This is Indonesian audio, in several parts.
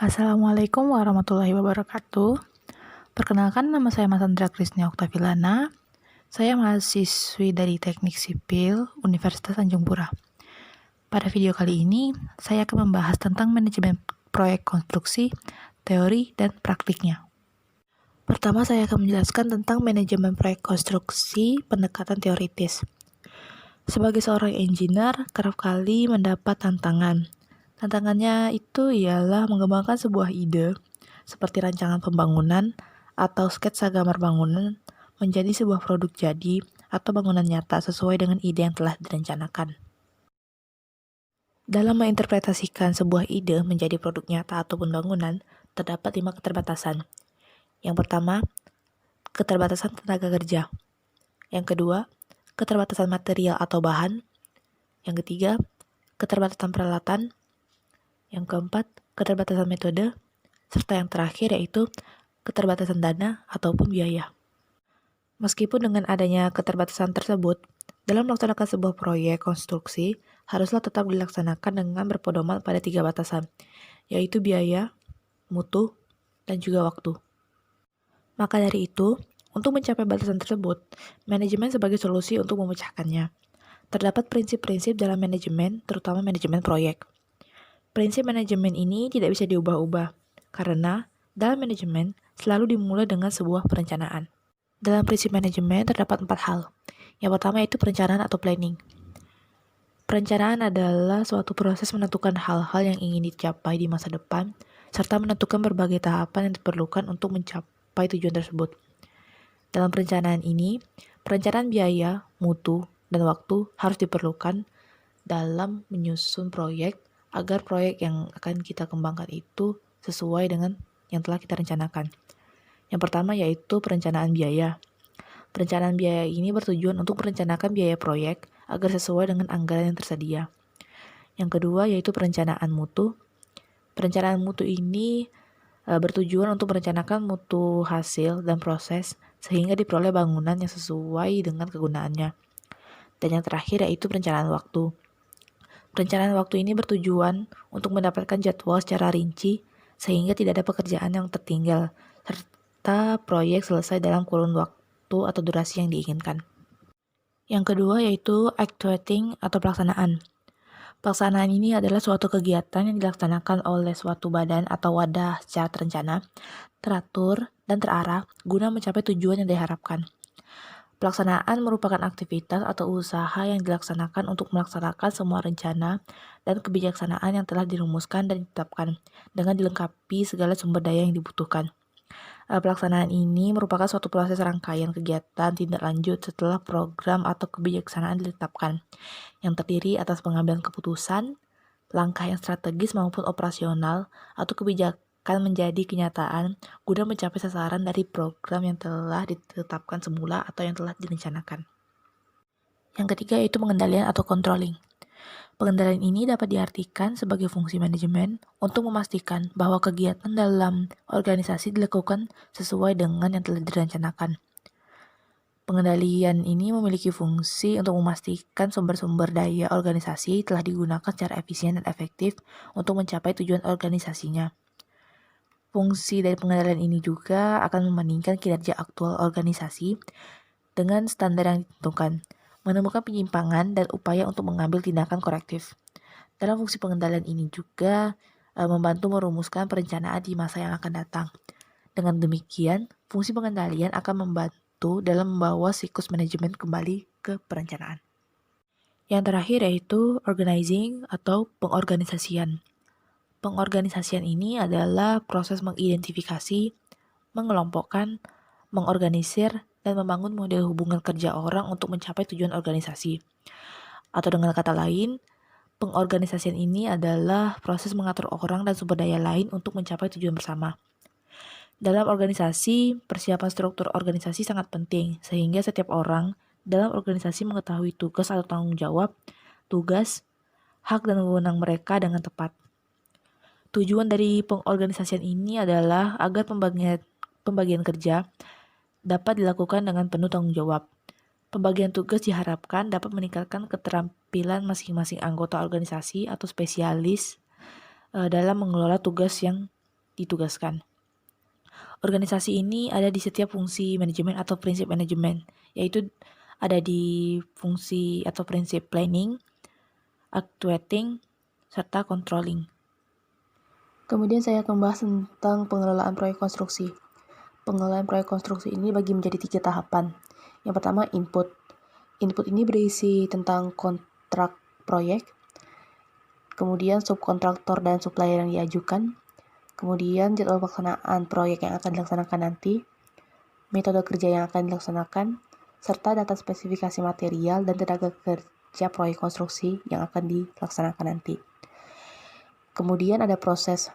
Assalamualaikum warahmatullahi wabarakatuh. Perkenalkan, nama saya Mas Andra Krisnia Oktavilana. Saya mahasiswi dari Teknik Sipil Universitas Tanjung Pura. Pada video kali ini, saya akan membahas tentang manajemen proyek konstruksi, teori, dan praktiknya. Pertama, saya akan menjelaskan tentang manajemen proyek konstruksi pendekatan teoritis. Sebagai seorang engineer, kerap kali mendapat tantangan. Tantangannya itu ialah mengembangkan sebuah ide, seperti rancangan pembangunan atau sketsa gambar bangunan, menjadi sebuah produk jadi atau bangunan nyata sesuai dengan ide yang telah direncanakan. Dalam menginterpretasikan sebuah ide menjadi produk nyata ataupun bangunan, terdapat 5 keterbatasan. Yang pertama, keterbatasan tenaga kerja. Yang kedua, keterbatasan material atau bahan. Yang ketiga, keterbatasan peralatan. Yang keempat, keterbatasan metode. Serta yang terakhir yaitu keterbatasan dana ataupun biaya. Meskipun dengan adanya keterbatasan tersebut, dalam melaksanakan sebuah proyek konstruksi, haruslah tetap dilaksanakan dengan berpedoman pada 3 batasan, yaitu biaya, mutu, dan juga waktu. Maka dari itu, untuk mencapai batasan tersebut, manajemen sebagai solusi untuk memecahkannya. Terdapat prinsip-prinsip dalam manajemen, terutama manajemen proyek. Prinsip manajemen ini tidak bisa diubah-ubah, karena dalam manajemen selalu dimulai dengan sebuah perencanaan. Dalam prinsip manajemen terdapat 4 hal. Yang pertama yaitu perencanaan atau planning. Perencanaan adalah suatu proses menentukan hal-hal yang ingin dicapai di masa depan, serta menentukan berbagai tahapan yang diperlukan untuk mencapai tujuan tersebut. Dalam perencanaan ini, perencanaan biaya, mutu, dan waktu harus diperlukan dalam menyusun proyek agar proyek yang akan kita kembangkan itu sesuai dengan yang telah kita rencanakan. Yang pertama yaitu perencanaan biaya. Perencanaan biaya ini bertujuan untuk merencanakan biaya proyek agar sesuai dengan anggaran yang tersedia. Yang kedua yaitu perencanaan mutu. Perencanaan mutu ini bertujuan untuk merencanakan mutu hasil dan proses sehingga diperoleh bangunan yang sesuai dengan kegunaannya. Dan yang terakhir yaitu perencanaan waktu. Perencanaan waktu ini bertujuan untuk mendapatkan jadwal secara rinci sehingga tidak ada pekerjaan yang tertinggal serta proyek selesai dalam kurun waktu atau durasi yang diinginkan. Yang kedua yaitu actuating atau pelaksanaan. Pelaksanaan ini adalah suatu kegiatan yang dilaksanakan oleh suatu badan atau wadah secara terencana, teratur, dan terarah guna mencapai tujuan yang diharapkan. Pelaksanaan merupakan aktivitas atau usaha yang dilaksanakan untuk melaksanakan semua rencana dan kebijaksanaan yang telah dirumuskan dan ditetapkan, dengan dilengkapi segala sumber daya yang dibutuhkan. Pelaksanaan ini merupakan suatu proses rangkaian kegiatan tindak lanjut setelah program atau kebijaksanaan ditetapkan, yang terdiri atas pengambilan keputusan, langkah yang strategis maupun operasional, atau kebijakan menjadi kenyataan guna mencapai sasaran dari program yang telah ditetapkan semula atau yang telah direncanakan. Yang ketiga yaitu pengendalian atau controlling. Pengendalian ini dapat diartikan sebagai fungsi manajemen untuk memastikan bahwa kegiatan dalam organisasi dilakukan sesuai dengan yang telah direncanakan. Pengendalian ini memiliki fungsi untuk memastikan sumber-sumber daya organisasi telah digunakan secara efisien dan efektif untuk mencapai tujuan organisasinya. Fungsi dari pengendalian ini juga akan membandingkan kinerja aktual organisasi dengan standar yang ditentukan, menemukan penyimpangan dan upaya untuk mengambil tindakan korektif. Dalam fungsi pengendalian ini juga membantu merumuskan perencanaan di masa yang akan datang. Dengan demikian, fungsi pengendalian akan membantu dalam membawa siklus manajemen kembali ke perencanaan. Yang terakhir yaitu organizing atau pengorganisasian. Pengorganisasian ini adalah proses mengidentifikasi, mengelompokkan, mengorganisir, dan membangun model hubungan kerja orang untuk mencapai tujuan organisasi. Atau dengan kata lain, pengorganisasian ini adalah proses mengatur orang dan sumber daya lain untuk mencapai tujuan bersama. Dalam organisasi, persiapan struktur organisasi sangat penting, sehingga setiap orang dalam organisasi mengetahui tugas atau tanggung jawab, tugas, hak dan wewenang mereka dengan tepat. Tujuan dari pengorganisasian ini adalah agar pembagian kerja dapat dilakukan dengan penuh tanggung jawab. Pembagian tugas diharapkan dapat meningkatkan keterampilan masing-masing anggota organisasi atau spesialis dalam mengelola tugas yang ditugaskan. Organisasi ini ada di setiap fungsi manajemen atau prinsip manajemen, yaitu ada di fungsi atau prinsip planning, actuating, serta controlling. Kemudian saya akan membahas tentang pengelolaan proyek konstruksi. Pengelolaan proyek konstruksi ini bagi menjadi 3 tahapan. Yang pertama, input. Input ini berisi tentang kontrak proyek, kemudian subkontraktor dan supplier yang diajukan, kemudian jadwal pelaksanaan proyek yang akan dilaksanakan nanti, metode kerja yang akan dilaksanakan, serta data spesifikasi material dan tenaga kerja proyek konstruksi yang akan dilaksanakan nanti. Kemudian ada proses.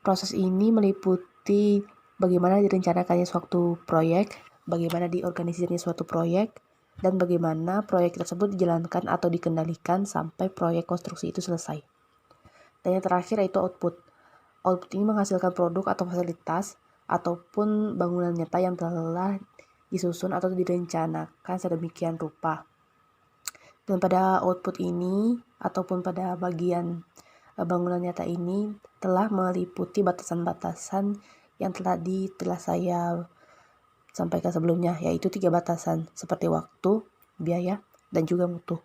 Proses ini meliputi bagaimana direncanakannya suatu proyek, bagaimana diorganisasinya suatu proyek, dan bagaimana proyek tersebut dijalankan atau dikendalikan sampai proyek konstruksi itu selesai. Dan yang terakhir yaitu output. Output ini menghasilkan produk atau fasilitas ataupun bangunan nyata yang telah disusun atau direncanakan sedemikian rupa. Dan pada output ini ataupun pada bagian bangunan nyata ini telah meliputi batasan-batasan yang telah saya sampaikan sebelumnya, yaitu 3 batasan seperti waktu, biaya, dan juga mutu.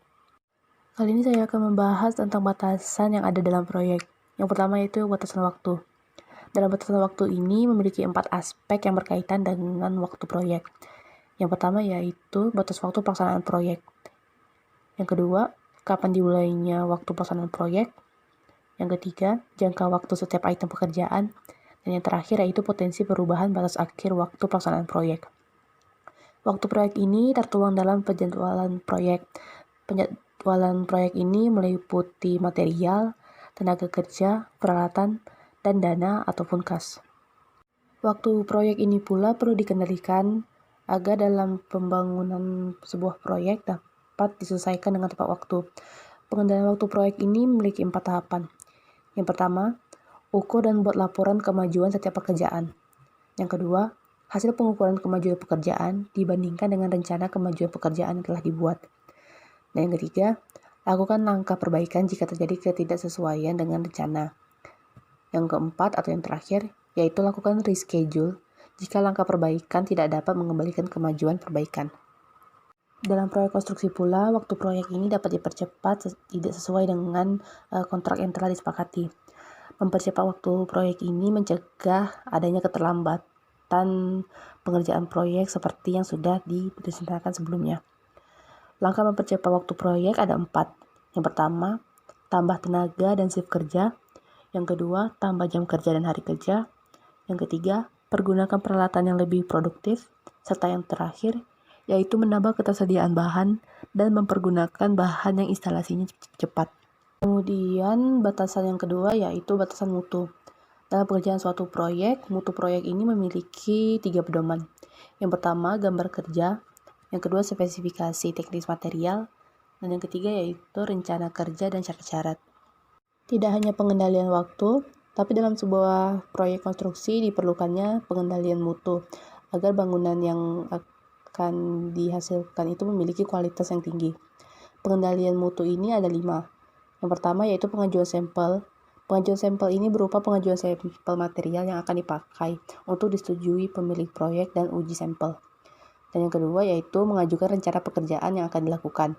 Kali ini saya akan membahas tentang batasan yang ada dalam proyek. Yang pertama yaitu batasan waktu. Dalam batasan waktu ini memiliki 4 aspek yang berkaitan dengan waktu proyek. Yang pertama yaitu batas waktu pelaksanaan proyek. Yang kedua, kapan dimulainya waktu pelaksanaan proyek. Yang ketiga, jangka waktu setiap item pekerjaan. Dan yang terakhir yaitu potensi perubahan batas akhir waktu pelaksanaan proyek. Waktu proyek ini tertuang dalam penjadwalan proyek. Penjadwalan proyek ini meliputi material, tenaga kerja, peralatan, dan dana ataupun kas. Waktu proyek ini pula perlu dikendalikan agar dalam pembangunan sebuah proyek dapat diselesaikan dengan tepat waktu. Pengendalian waktu proyek ini memiliki 4 tahapan. Yang pertama, ukur dan buat laporan kemajuan setiap pekerjaan. Yang kedua, hasil pengukuran kemajuan pekerjaan dibandingkan dengan rencana kemajuan pekerjaan yang telah dibuat. Dan yang ketiga, lakukan langkah perbaikan jika terjadi ketidaksesuaian dengan rencana. Yang keempat atau yang terakhir, yaitu lakukan reschedule jika langkah perbaikan tidak dapat mengembalikan kemajuan perbaikan. Dalam proyek konstruksi pula, waktu proyek ini dapat dipercepat tidak sesuai dengan kontrak yang telah disepakati. Mempercepat waktu proyek ini mencegah adanya keterlambatan pengerjaan proyek seperti yang sudah direncanakan sebelumnya. Langkah mempercepat waktu proyek ada 4. Yang pertama, tambah tenaga dan shift kerja. Yang kedua, tambah jam kerja dan hari kerja. Yang ketiga, pergunakan peralatan yang lebih produktif. Serta yang terakhir, yaitu menambah ketersediaan bahan dan mempergunakan bahan yang instalasinya cepat. Kemudian batasan yang kedua yaitu batasan mutu. Dalam pengerjaan suatu proyek, mutu proyek ini memiliki 3 pedoman. Yang pertama, gambar kerja. Yang kedua, spesifikasi teknis material. Dan yang ketiga yaitu rencana kerja dan syarat-syarat. Tidak hanya pengendalian waktu, tapi dalam sebuah proyek konstruksi diperlukannya pengendalian mutu agar bangunan yang akan dihasilkan itu memiliki kualitas yang tinggi. Pengendalian mutu ini ada 5. Yang pertama yaitu pengajuan sampel. Pengajuan sampel ini berupa pengajuan sampel material yang akan dipakai untuk disetujui pemilik proyek dan uji sampel. Dan yang kedua yaitu mengajukan rencana pekerjaan yang akan dilakukan.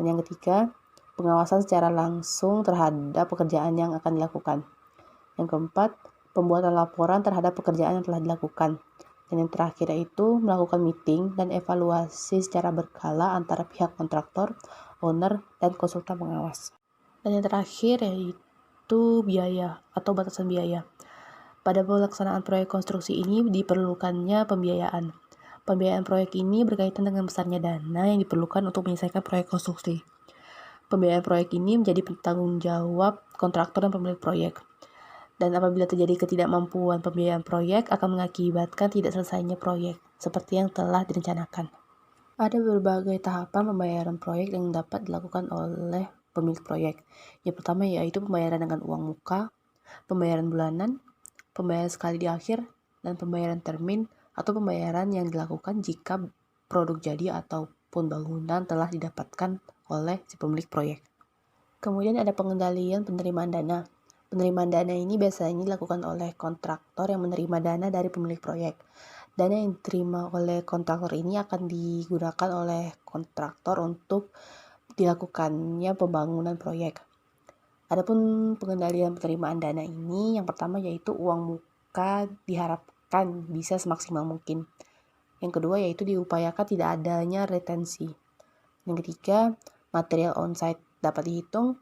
Dan yang ketiga, pengawasan secara langsung terhadap pekerjaan yang akan dilakukan. Yang keempat, pembuatan laporan terhadap pekerjaan yang telah dilakukan. Dan yang terakhir yaitu melakukan meeting dan evaluasi secara berkala antara pihak kontraktor, owner, dan konsultan pengawas. Dan yang terakhir yaitu biaya atau batasan biaya. Pada pelaksanaan proyek konstruksi ini diperlukannya pembiayaan. Pembiayaan proyek ini berkaitan dengan besarnya dana yang diperlukan untuk menyelesaikan proyek konstruksi. Pembiayaan proyek ini menjadi tanggung jawab kontraktor dan pemilik proyek. Dan apabila terjadi ketidakmampuan pembiayaan proyek akan mengakibatkan tidak selesainya proyek, seperti yang telah direncanakan. Ada berbagai tahapan pembayaran proyek yang dapat dilakukan oleh pemilik proyek. Yang pertama yaitu pembayaran dengan uang muka, pembayaran bulanan, pembayaran sekali di akhir, dan pembayaran termin atau pembayaran yang dilakukan jika produk jadi ataupun bangunan telah didapatkan oleh si pemilik proyek. Kemudian ada pengendalian penerimaan dana. Penerimaan dana ini biasanya dilakukan oleh kontraktor yang menerima dana dari pemilik proyek. Dana yang diterima oleh kontraktor ini akan digunakan oleh kontraktor untuk dilakukannya pembangunan proyek. Adapun pengendalian penerimaan dana ini, yang pertama yaitu uang muka diharapkan bisa semaksimal mungkin. Yang kedua yaitu diupayakan tidak adanya retensi. Yang ketiga, material onsite dapat dihitung.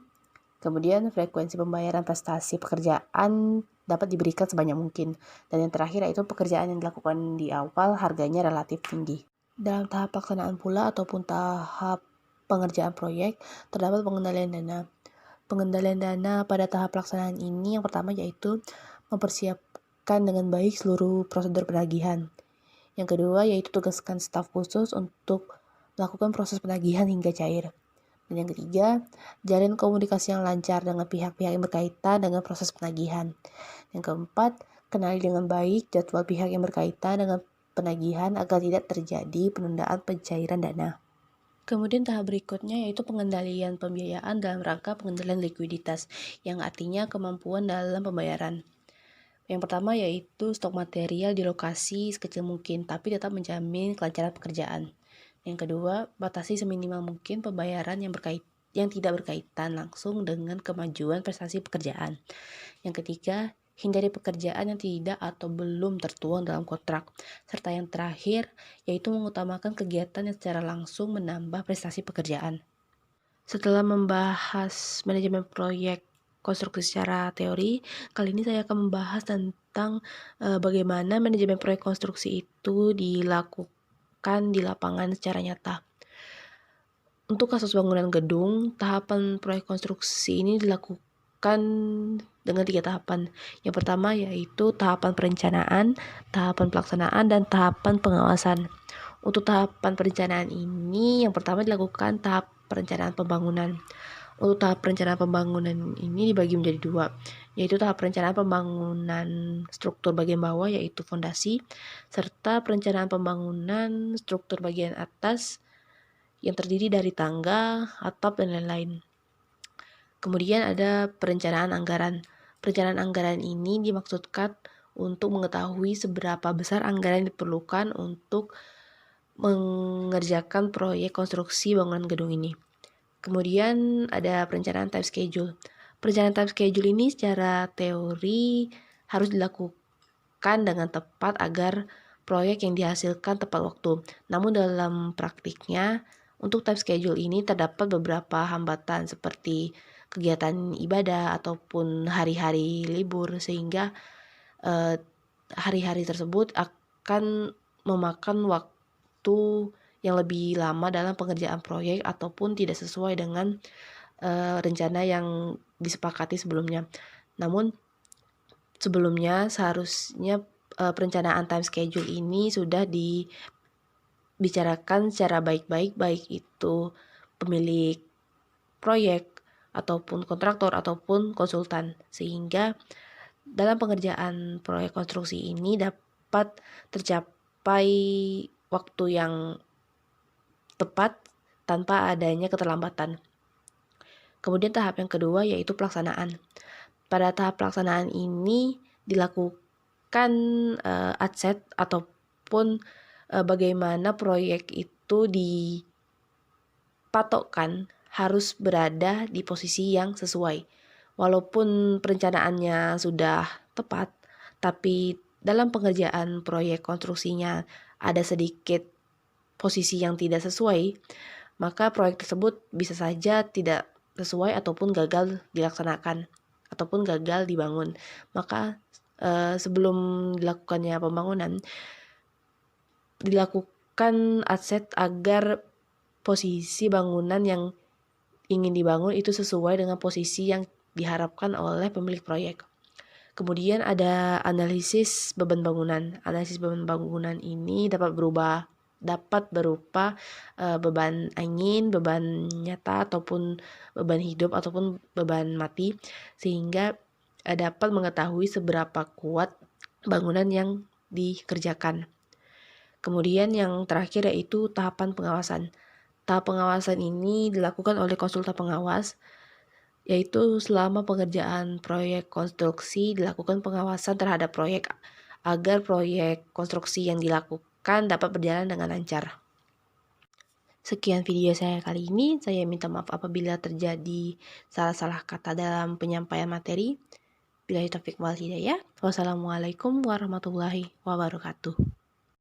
Kemudian frekuensi pembayaran prestasi pekerjaan dapat diberikan sebanyak mungkin. Dan yang terakhir yaitu pekerjaan yang dilakukan di awal harganya relatif tinggi. Dalam tahap pelaksanaan pula ataupun tahap pengerjaan proyek, terdapat pengendalian dana. Pengendalian dana pada tahap pelaksanaan ini yang pertama yaitu mempersiapkan dengan baik seluruh prosedur penagihan. Yang kedua yaitu tugaskan staf khusus untuk melakukan proses penagihan hingga cair. Dan yang ketiga, jalin komunikasi yang lancar dengan pihak-pihak yang berkaitan dengan proses penagihan. Yang keempat, kenali dengan baik jadwal pihak yang berkaitan dengan penagihan agar tidak terjadi penundaan pencairan dana. Kemudian tahap berikutnya yaitu pengendalian pembiayaan dalam rangka pengendalian likuiditas, yang artinya kemampuan dalam pembayaran. Yang pertama yaitu stok material di lokasi sekecil mungkin, tapi tetap menjamin kelancaran pekerjaan. Yang kedua, batasi seminimal mungkin pembayaran yang tidak berkaitan langsung dengan kemajuan prestasi pekerjaan. Yang ketiga, hindari pekerjaan yang tidak atau belum tertuang dalam kontrak. Serta yang terakhir, yaitu mengutamakan kegiatan yang secara langsung menambah prestasi pekerjaan. Setelah membahas manajemen proyek konstruksi secara teori, kali ini saya akan membahas tentang bagaimana manajemen proyek konstruksi itu dilakukan di lapangan secara nyata. Untuk kasus bangunan gedung, tahapan proyek konstruksi ini dilakukan dengan 3 tahapan. Yang pertama yaitu tahapan perencanaan, tahapan pelaksanaan, dan tahapan pengawasan. Untuk tahapan perencanaan ini, yang pertama dilakukan tahap perencanaan pembangunan. Untuk tahap perencanaan pembangunan ini dibagi menjadi 2, yaitu tahap perencanaan pembangunan struktur bagian bawah yaitu fondasi, serta perencanaan pembangunan struktur bagian atas yang terdiri dari tangga, atap, dan lain-lain. Kemudian ada perencanaan anggaran. Perencanaan anggaran ini dimaksudkan untuk mengetahui seberapa besar anggaran yang diperlukan untuk mengerjakan proyek konstruksi bangunan gedung ini. Kemudian ada perencanaan time schedule. Perencanaan time schedule ini secara teori harus dilakukan dengan tepat agar proyek yang dihasilkan tepat waktu. Namun dalam praktiknya, untuk time schedule ini terdapat beberapa hambatan seperti kegiatan ibadah ataupun hari-hari libur, sehingga hari-hari tersebut akan memakan waktu yang lebih lama dalam pengerjaan proyek ataupun tidak sesuai dengan rencana yang disepakati sebelumnya. Namun sebelumnya seharusnya perencanaan time schedule ini sudah dibicarakan secara baik-baik, baik itu pemilik proyek ataupun kontraktor ataupun konsultan, sehingga dalam pengerjaan proyek konstruksi ini dapat tercapai waktu yang tepat tanpa adanya keterlambatan. Kemudian tahap yang kedua yaitu pelaksanaan. Pada tahap pelaksanaan ini dilakukan adset ataupun bagaimana proyek itu dipatokkan harus berada di posisi yang sesuai. Walaupun perencanaannya sudah tepat, tapi dalam pengerjaan proyek konstruksinya ada sedikit posisi yang tidak sesuai, maka proyek tersebut bisa saja tidak sesuai ataupun gagal dilaksanakan ataupun gagal dibangun. Maka sebelum dilakukannya pembangunan, dilakukan adset agar posisi bangunan yang ingin dibangun itu sesuai dengan posisi yang diharapkan oleh pemilik proyek. Kemudian ada analisis beban bangunan. Analisis beban bangunan ini dapat berupa beban angin, beban nyata ataupun beban hidup ataupun beban mati, sehingga dapat mengetahui seberapa kuat bangunan yang dikerjakan. Kemudian yang terakhir yaitu tahapan pengawasan. Tahap pengawasan ini dilakukan oleh konsultan pengawas yaitu selama pengerjaan proyek konstruksi dilakukan pengawasan terhadap proyek agar proyek konstruksi yang dilakukan dapat berjalan dengan lancar. Sekian video saya kali ini. Saya minta maaf apabila terjadi salah-salah kata dalam penyampaian materi. Billahi taufiq wal hidayah. Wassalamualaikum warahmatullahi wabarakatuh.